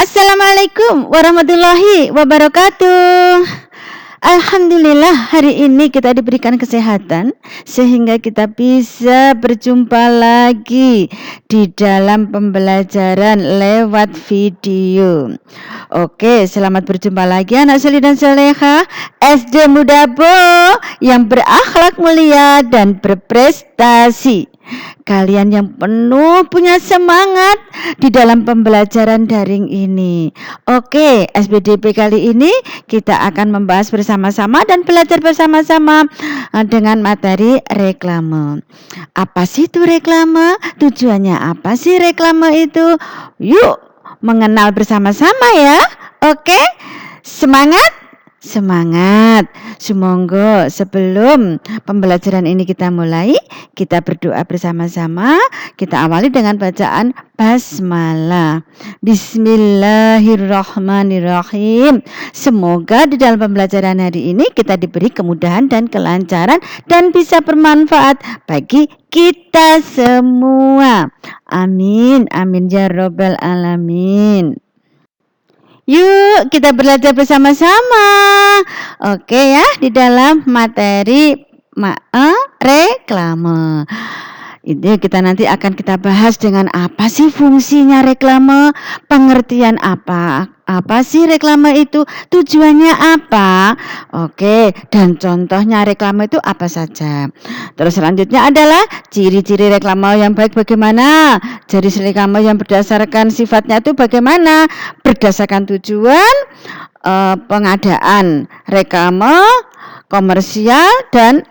Assalamualaikum warahmatullahi wabarakatuh. Alhamdulillah hari ini kita diberikan kesehatan sehingga kita bisa berjumpa lagi di dalam pembelajaran lewat video. Oke, selamat berjumpa lagi anak soleh dan soleha SD Mudabo yang berakhlak mulia dan berprestasi. Kalian yang penuh punya semangat di dalam pembelajaran daring ini. Oke, SPDP kali ini kita akan membahas bersama-sama dan belajar bersama-sama dengan materi reklame. Apa sih itu reklame? Tujuannya apa sih reklame itu? Yuk mengenal bersama-sama ya. Oke, semangat? Semangat. Semoga sebelum pembelajaran ini kita mulai, kita berdoa bersama-sama. Kita awali dengan bacaan basmalah. Bismillahirrahmanirrahim. Semoga di dalam pembelajaran hari ini kita diberi kemudahan dan kelancaran dan bisa bermanfaat bagi kita semua. Amin, amin ya rabbal alamin. Yuk kita belajar bersama-sama. Oke ya, di dalam materi reklame. Ini kita nanti akan kita bahas dengan apa sih fungsinya reklame, pengertian apa sih reklame itu, tujuannya apa. Oke, dan contohnya reklame itu apa saja. Terus selanjutnya adalah ciri-ciri reklame yang baik bagaimana, jadi reklame yang berdasarkan sifatnya itu bagaimana, berdasarkan tujuan pengadaan reklame komersial dan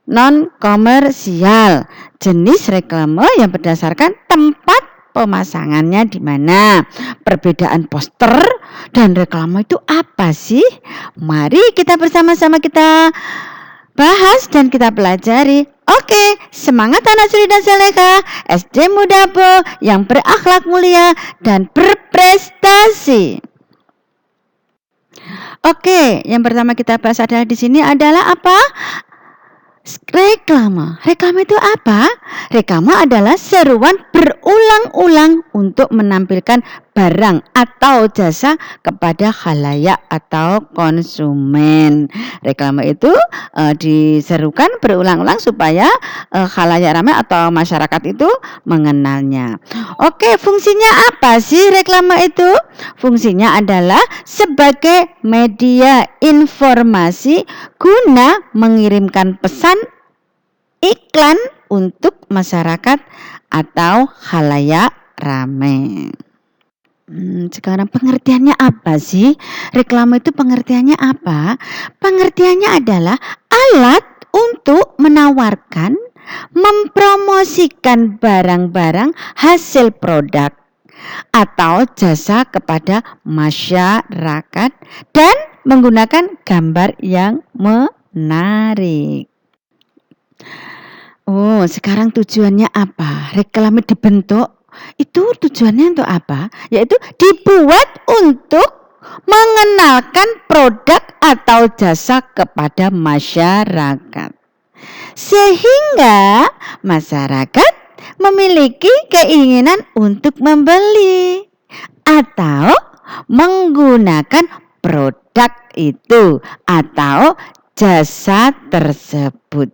non komersial, jenis reklame yang berdasarkan tempat pemasangannya di mana, perbedaan poster dan reklame itu apa sih? Mari kita bersama-sama kita bahas dan kita pelajari. Oke, semangat anak soleh dan soleha SD Mudabo yang berakhlak mulia dan berprestasi. Oke, yang pertama kita bahas adalah di sini adalah apa? Reklame. Reklame itu apa? Reklame adalah seruan berulang-ulang untuk menampilkan barang atau jasa kepada khalayak atau konsumen. Reklame itu diserukan berulang-ulang supaya khalayak ramai atau masyarakat itu mengenalnya. Oke, fungsinya apa sih reklame itu? Fungsinya adalah sebagai media informasi guna mengirimkan pesan iklan untuk masyarakat atau khalayak ramai. Sekarang pengertiannya apa sih? Reklame itu pengertiannya apa? Pengertiannya adalah alat untuk menawarkan, mempromosikan barang-barang hasil produk atau jasa kepada masyarakat dan menggunakan gambar yang menarik. Oh, sekarang tujuannya apa? Reklame dibentuk itu tujuannya untuk apa? Yaitu dibuat untuk mengenalkan produk atau jasa kepada masyarakat, sehingga masyarakat memiliki keinginan untuk membeli atau menggunakan produk itu atau jasa tersebut.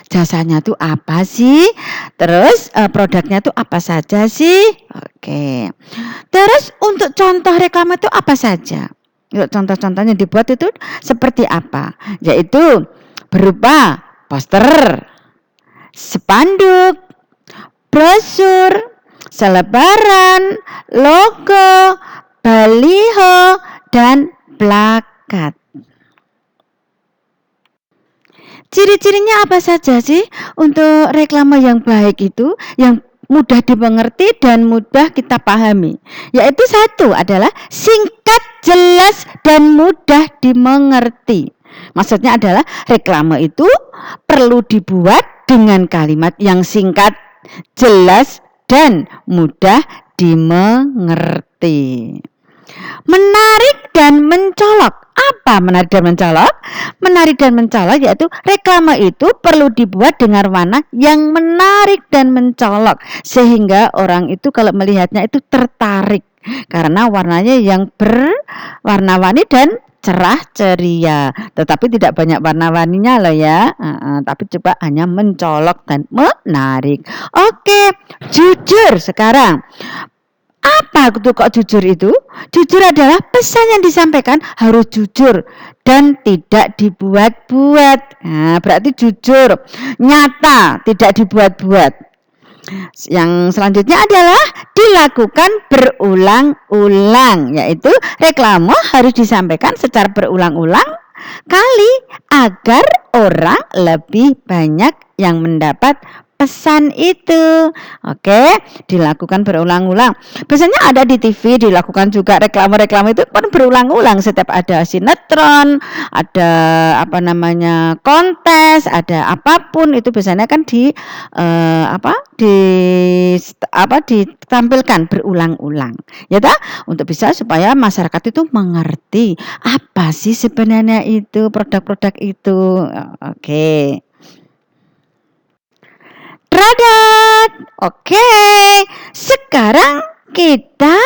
Jasanya tuh apa sih? Terus produknya tuh apa saja sih? Oke. Terus untuk contoh reklame itu apa saja? Yuk, contoh-contohnya dibuat itu seperti apa? Yaitu berupa poster, spanduk, brosur, selebaran, logo, baliho, dan plakat. Ciri-cirinya apa saja sih untuk reklame yang baik itu, yang mudah dimengerti dan mudah kita pahami? Yaitu satu adalah singkat, jelas, dan mudah dimengerti. Maksudnya adalah reklame itu perlu dibuat dengan kalimat yang singkat, jelas, dan mudah dimengerti. Menarik dan mencolok. Apa menarik dan mencolok? Menarik dan mencolok yaitu reklame itu perlu dibuat dengan warna yang menarik dan mencolok sehingga orang itu kalau melihatnya itu tertarik karena warnanya yang berwarna-warni dan cerah ceria, tetapi tidak banyak warna-warninya loh ya. Tapi coba hanya mencolok dan menarik. Oke, jujur sekarang. Apa itu kok jujur itu? Jujur adalah pesan yang disampaikan harus jujur dan tidak dibuat-buat. Nah, berarti jujur, nyata, tidak dibuat-buat. Yang selanjutnya adalah dilakukan berulang-ulang, yaitu reklame harus disampaikan secara berulang-ulang kali agar orang lebih banyak yang mendapat pesan itu. Oke, dilakukan berulang-ulang. Biasanya ada di TV, dilakukan juga reklame-reklame itu kan berulang-ulang. Setiap ada sinetron, ada kontes, ada apapun itu biasanya kan ditampilkan berulang-ulang. Ya tak? Untuk bisa supaya masyarakat itu mengerti apa sih sebenarnya itu produk-produk itu. Oke. Radat. Oke. Sekarang kita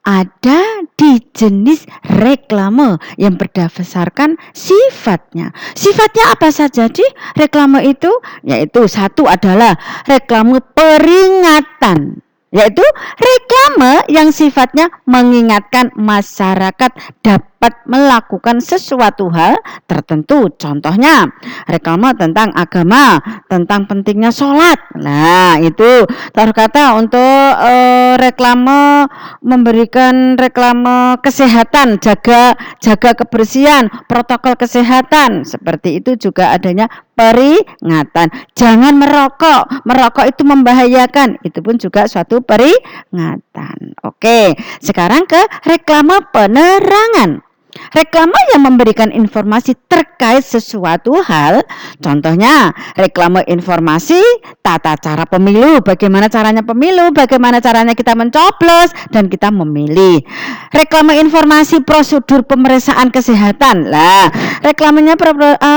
ada di jenis reklame yang berdasarkan sifatnya. Sifatnya apa saja sih reklame itu? Yaitu satu adalah reklame peringatan. Yaitu reklame yang sifatnya mengingatkan masyarakat dapat melakukan sesuatu hal tertentu. Contohnya reklame tentang agama, tentang pentingnya sholat. Nah itu taruh kata untuk reklame, memberikan reklame kesehatan, jaga kebersihan, protokol kesehatan. Seperti itu juga adanya peringatan. Jangan merokok. Merokok itu membahayakan. Itu pun juga suatu peringatan. Oke, sekarang ke reklame penerangan. Reklame yang memberikan informasi terkait sesuatu hal, contohnya reklame informasi tata cara pemilu, bagaimana caranya pemilu, bagaimana caranya kita mencoblos dan kita memilih. Reklame informasi prosedur pemeriksaan kesehatan. Lah, reklamenya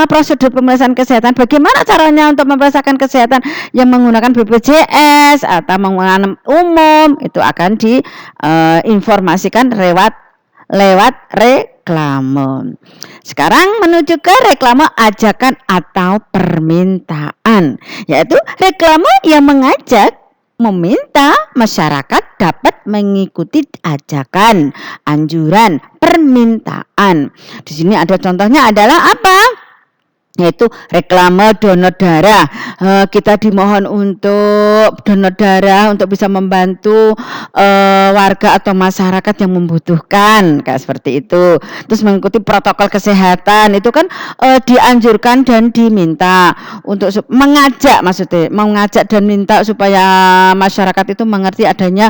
prosedur pemeriksaan kesehatan, bagaimana caranya untuk memeriksakan kesehatan yang menggunakan BPJS atau menggunakan umum, itu akan diinformasikan lewat reklame. Sekarang menuju ke reklame ajakan atau permintaan, yaitu reklame yang mengajak, meminta masyarakat dapat mengikuti ajakan, anjuran, permintaan. Di sini ada contohnya adalah apa? Yaitu reklame donor darah. Kita dimohon untuk donor darah untuk bisa membantu warga atau masyarakat yang membutuhkan, kayak seperti itu. Terus mengikuti protokol kesehatan itu kan dianjurkan dan diminta untuk mengajak dan minta supaya masyarakat itu mengerti adanya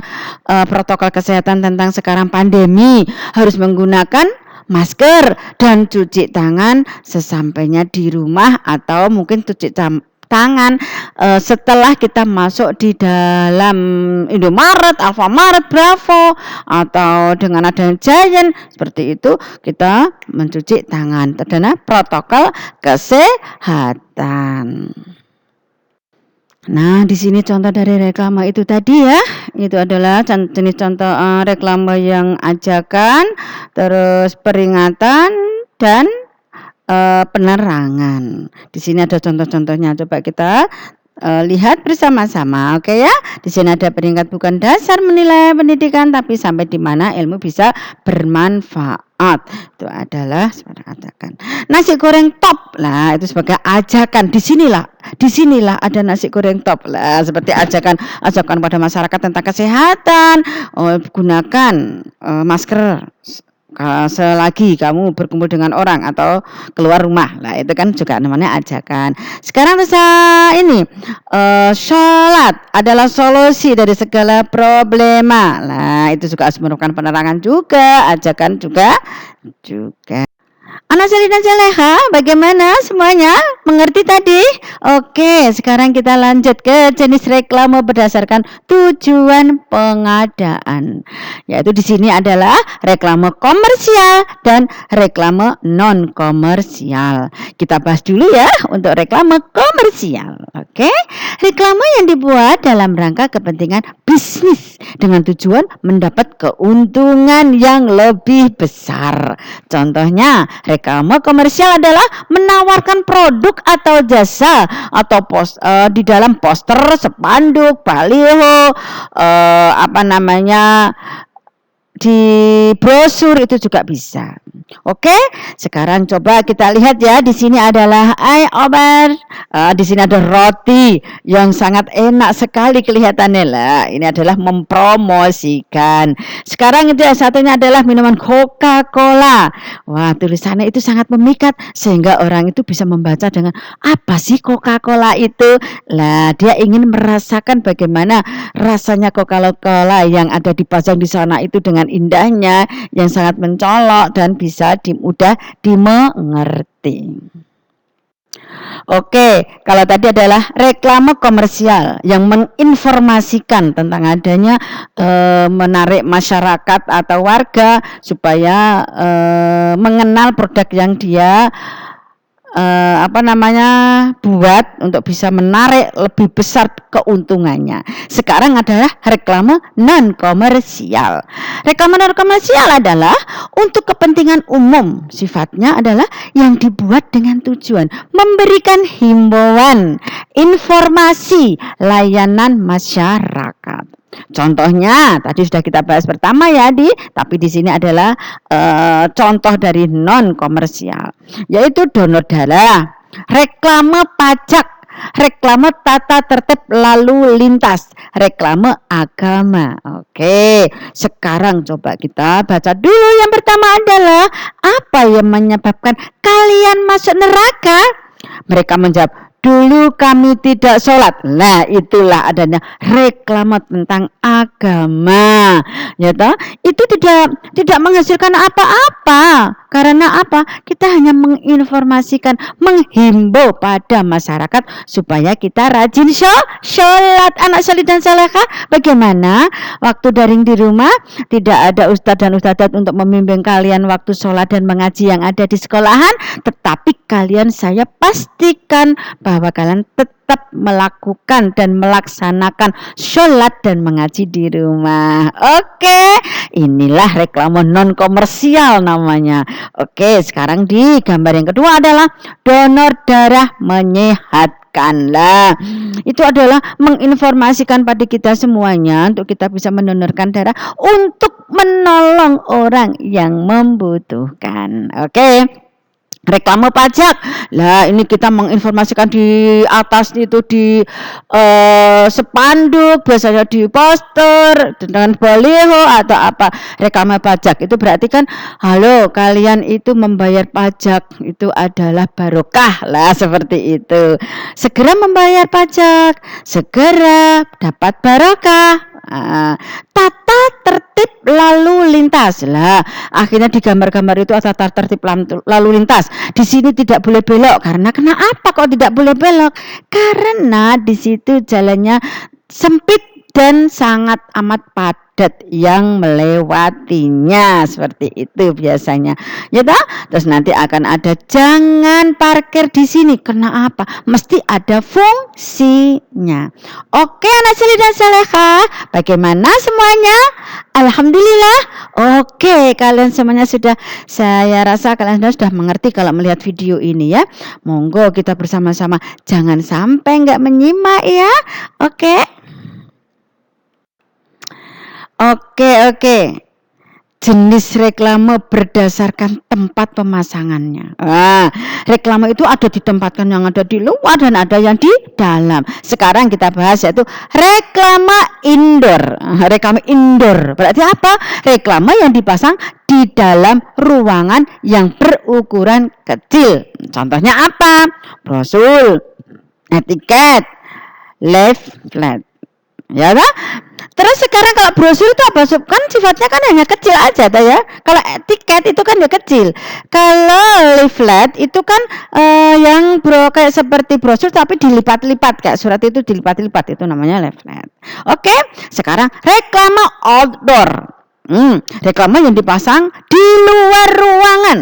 protokol kesehatan tentang sekarang pandemi, harus menggunakan masker dan cuci tangan sesampainya di rumah, atau mungkin cuci tangan setelah kita masuk di dalam Indomaret, Alfamart, Bravo, atau dengan adanya Giant, seperti itu kita mencuci tangan. Terkena protokol kesehatan. Nah, di sini contoh dari reklame itu tadi ya. Itu adalah jenis contoh reklame yang ajakan, terus peringatan dan penerangan. Di sini ada contoh-contohnya. Coba kita lihat bersama-sama, oke ya. Di sini ada peringkat bukan dasar menilai pendidikan, tapi sampai di mana ilmu bisa bermanfaat. Itu adalah sebagai ajakan. Nasi goreng top, lah itu sebagai ajakan. Disinilah ada nasi goreng top, lah seperti ajakan pada masyarakat tentang kesehatan. Gunakan masker selagi kamu berkumpul dengan orang atau keluar rumah. Lah itu kan juga namanya ajakan. Sekarang ini sholat adalah solusi dari segala problema. Lah itu juga merupakan penerangan juga, ajakan juga. Anak Salih dan Saleha, bagaimana semuanya? Mengerti tadi? Oke, sekarang kita lanjut ke jenis reklame berdasarkan tujuan pengadaan. Yaitu di sini adalah reklame komersial dan reklame non komersial. Kita bahas dulu ya untuk reklame komersial. Oke, reklame yang dibuat dalam rangka kepentingan bisnis berbisnis dengan tujuan mendapat keuntungan yang lebih besar. Contohnya, reklame komersial adalah menawarkan produk atau jasa atau di dalam poster, spanduk, baliho, di brosur itu juga bisa. Oke, sekarang coba kita lihat ya. Di sini adalah Obar. Di sini ada roti yang sangat enak sekali kelihatannya lah. Ini adalah mempromosikan. Sekarang itu satunya adalah minuman Coca-Cola. Wah, tulisannya itu sangat memikat sehingga orang itu bisa membaca dengan apa sih Coca-Cola itu? Lah, dia ingin merasakan bagaimana rasanya Coca-Cola yang ada dipajang di sana itu dengan indahnya yang sangat mencolok dan bisa mudah dimengerti. Oke, kalau tadi adalah reklame komersial yang menginformasikan tentang adanya menarik masyarakat atau warga supaya mengenal produk yang dia buat untuk bisa menarik lebih besar keuntungannya. Sekarang adalah reklame non komersial. Reklame non komersial adalah untuk kepentingan umum. Sifatnya adalah yang dibuat dengan tujuan memberikan himbauan, informasi, layanan masyarakat. Contohnya tadi sudah kita bahas pertama ya tapi di sini adalah contoh dari non komersial, yaitu donor darah, reklame pajak, reklame tata tertib lalu lintas, reklame agama. Oke, sekarang coba kita baca dulu. Yang pertama adalah apa yang menyebabkan kalian masuk neraka? Mereka menjawab, dulu kami tidak sholat. Nah, itulah adanya reklame tentang agama. Ya toh? Itu tidak menghasilkan apa-apa. Karena apa? Kita hanya menginformasikan, menghimbau pada masyarakat supaya kita rajin sholat. Anak solid dan salehah, bagaimana? Waktu daring di rumah, tidak ada ustadz dan ustadzat untuk membimbing kalian waktu sholat dan mengaji yang ada di sekolahan, tetapi saya pastikan bahwa kalian tetap melakukan dan melaksanakan sholat dan mengaji di rumah. Oke, inilah reklame non komersial namanya. Oke, sekarang di gambar yang kedua adalah donor darah menyehatkan. Lah, itu adalah menginformasikan pada kita semuanya untuk kita bisa mendonorkan darah untuk menolong orang yang membutuhkan. Oke. Reklame pajak. Lah, ini kita menginformasikan di atas itu di spanduk, biasanya di poster dengan baliho atau apa. Reklame pajak itu berarti kan, halo, kalian itu membayar pajak itu adalah barokah. Lah, seperti itu. Segera membayar pajak, segera dapat barokah. Tata tertib lalu lintas. Lah, akhirnya di gambar-gambar itu ada tata tertib lalu lintas. Di sini tidak boleh belok. Karena kenapa kok tidak boleh belok? Karena di situ jalannya sempit dan sangat amat padat yang melewatinya, seperti itu biasanya. Ya toh? Terus nanti akan ada jangan parkir di sini. Kenapa? Mesti ada fungsinya. Oke, anak solid dan salehah, bagaimana semuanya? Alhamdulillah. Oke, kalian semuanya saya rasa kalian sudah mengerti kalau melihat video ini ya. Monggo kita bersama-sama jangan sampai enggak menyimak ya. Oke. Jenis reklame berdasarkan tempat pemasangannya. Reklame itu ada ditempatkan yang ada di luar dan ada yang di dalam. Sekarang kita bahas yaitu reklame indoor. Reklame indoor berarti apa? Reklame yang dipasang di dalam ruangan yang berukuran kecil. Contohnya apa? Brosur, etiket, leaflet. Ya kan? Terus sekarang kalau brosur itu apa? Kan sifatnya kan hanya kecil aja ya. Kalau etiket itu kan ya kecil. Kalau leaflet itu kan yang kayak seperti brosur tapi dilipat-lipat, kayak surat itu dilipat-lipat, itu namanya leaflet. Oke, sekarang reklame outdoor. Reklame yang dipasang di luar ruangan.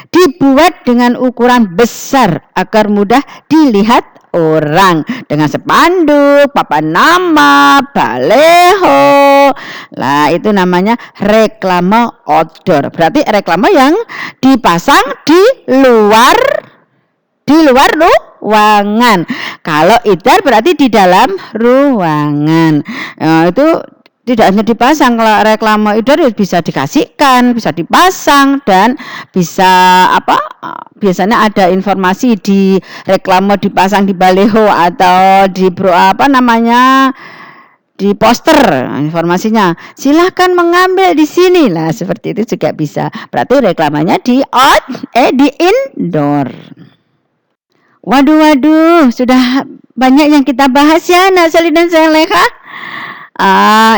Dibuat dengan ukuran besar agar mudah dilihat orang dengan spanduk, papan nama, baleho. Lah itu namanya reklame outdoor. Berarti reklame yang dipasang di luar ruangan. Kalau idar berarti di dalam ruangan. Itu tidak hanya dipasang, kalau reklame idar bisa dikasihkan, bisa dipasang, dan bisa biasanya ada informasi di reklame dipasang di baleho atau di di poster, informasinya silahkan mengambil di sini lah, seperti itu juga bisa. Berarti reklamanya di indoor. Waduh, sudah banyak yang kita bahas ya, anak solid dan soleha.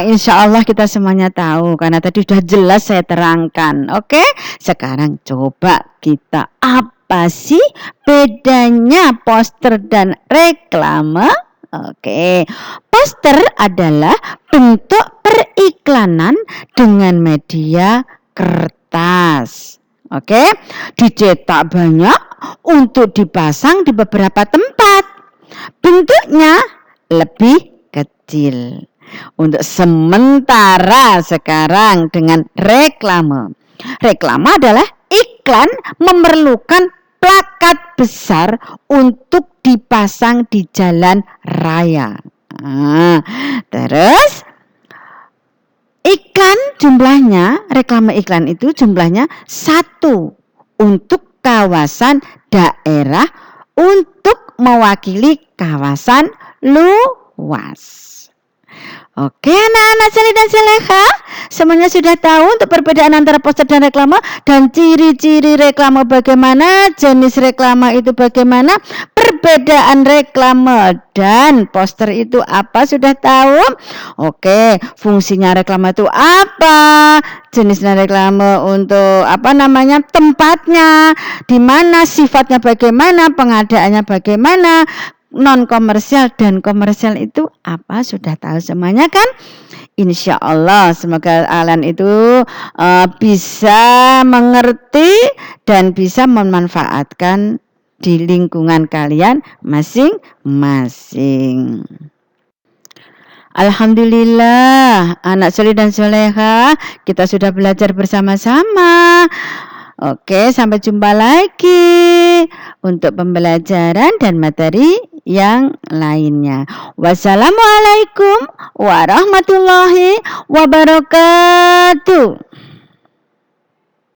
Insya Allah kita semuanya tahu karena tadi sudah jelas saya terangkan. Oke, sekarang coba kita, apa sih bedanya poster dan reklame? Oke, poster adalah bentuk periklanan dengan media kertas. Oke, dicetak banyak untuk dipasang di beberapa tempat. Bentuknya lebih kecil. Untuk sementara sekarang dengan reklame. Reklame adalah iklan memerlukan plakat besar untuk dipasang di jalan raya. Terus iklan jumlahnya, reklame iklan itu jumlahnya 1 untuk kawasan daerah untuk mewakili kawasan luas. Oke, anak-anak solid dan soleha, semuanya sudah tahu untuk perbedaan antara poster dan reklame dan ciri-ciri reklame bagaimana, jenis reklame itu bagaimana, perbedaan reklame dan poster itu apa, sudah tahu? Oke, fungsinya reklame itu apa, jenisnya reklame untuk tempatnya, di mana, sifatnya bagaimana, pengadaannya bagaimana, non komersial dan komersial itu apa, sudah tahu semuanya kan? Insya Allah semoga kalian itu bisa mengerti dan bisa memanfaatkan di lingkungan kalian masing-masing. Alhamdulillah, anak solid dan soleha, kita sudah belajar bersama-sama. Oke, sampai jumpa lagi untuk pembelajaran dan materi yang lainnya. Wassalamualaikum warahmatullahi wabarakatuh.